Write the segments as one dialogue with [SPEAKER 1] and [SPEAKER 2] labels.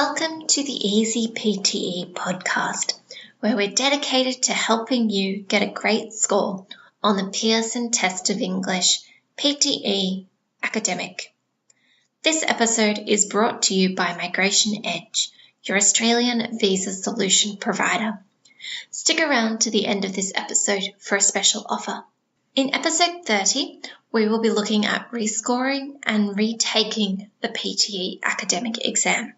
[SPEAKER 1] Welcome to the EasyPTE podcast, where we're dedicated to helping you get a great score on the Pearson Test of English PTE Academic. This episode is brought to you by Migration Edge, your Australian visa solution provider. Stick around to the end of this episode for a special offer. In episode 30, we will be looking at rescoring and retaking the PTE academic exam.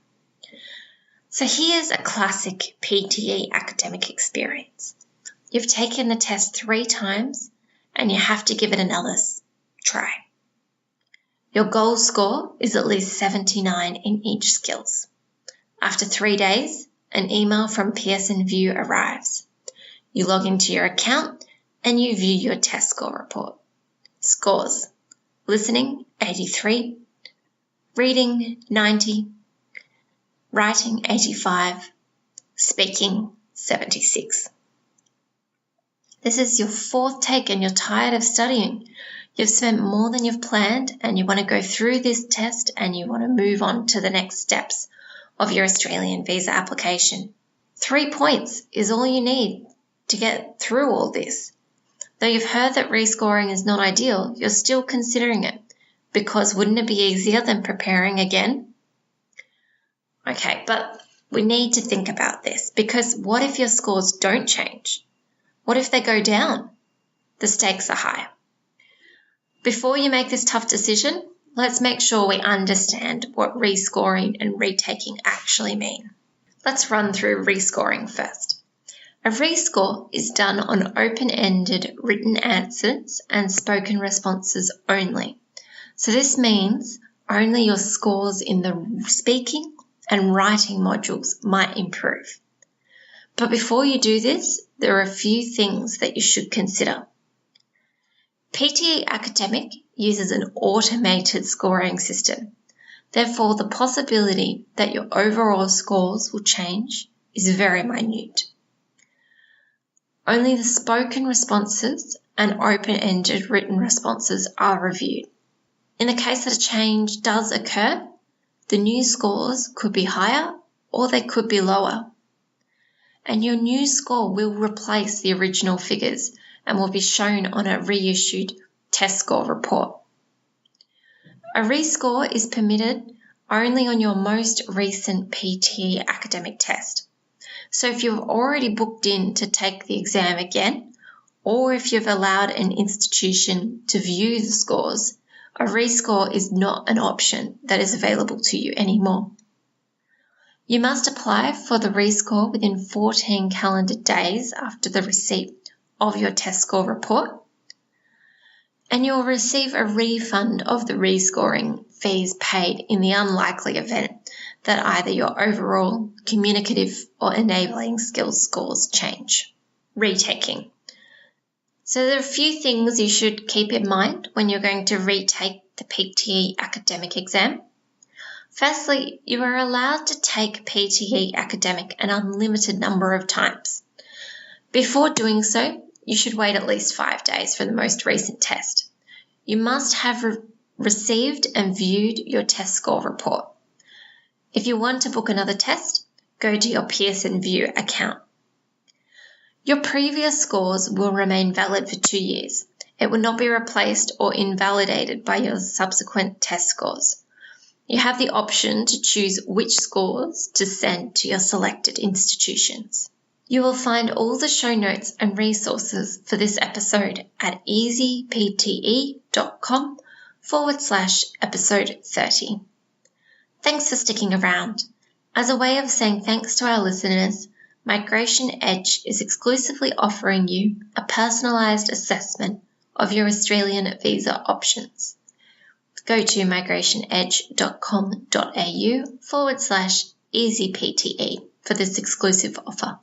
[SPEAKER 1] So here's a classic PTE academic experience. You've taken the test 3 times and you have to give it another try. Your goal score is at least 79 in each skills. After 3 days, an email from Pearson VUE arrives. You log into your account and you view your test score report. Scores: listening 83, reading 90, writing 85, speaking 76. This is your 4th take and you're tired of studying. You've spent more than you've planned and you want to go through this test and you want to move on to the next steps of your Australian visa application. 3 points is all you need to get through all this. Though you've heard that rescoring is not ideal, you're still considering it, because wouldn't it be easier than preparing again? Okay, but we need to think about this, because what if your scores don't change? What if they go down? The stakes are high. Before you make this tough decision, let's make sure we understand what rescoring and retaking actually mean. Let's run through rescoring first. A rescore is done on open-ended written answers and spoken responses only. So this means only your scores in the speaking and writing modules might improve. But before you do this, there are a few things that you should consider. PTE Academic uses an automated scoring system. Therefore, the possibility that your overall scores will change is very minute. Only the spoken responses and open-ended written responses are reviewed. In the case that a change does occur, the new scores could be higher or they could be lower. And your new score will replace the original figures and will be shown on a reissued test score report. A rescore is permitted only on your most recent PTE academic test. So if you've already booked in to take the exam again, or if you've allowed an institution to view the scores, a rescore is not an option that is available to you anymore. You must apply for the rescore within 14 calendar days after the receipt of your test score report, and you'll receive a refund of the rescoring fees paid in the unlikely event that either your overall communicative or enabling skills scores change. Retaking. So there are a few things you should keep in mind when you're going to retake the PTE academic exam. Firstly, you are allowed to take PTE academic an unlimited number of times. Before doing so, you should wait at least 5 days for the most recent test. You must have received and viewed your test score report. If you want to book another test, go to your Pearson VUE account. Your previous scores will remain valid for 2 years. It will not be replaced or invalidated by your subsequent test scores. You have the option to choose which scores to send to your selected institutions. You will find all the show notes and resources for this episode at easypte.com/episode 30. Thanks for sticking around. As a way of saying thanks to our listeners, Migration Edge is exclusively offering you a personalised assessment of your Australian visa options. Go to migrationedge.com.au/EasyPTE for this exclusive offer.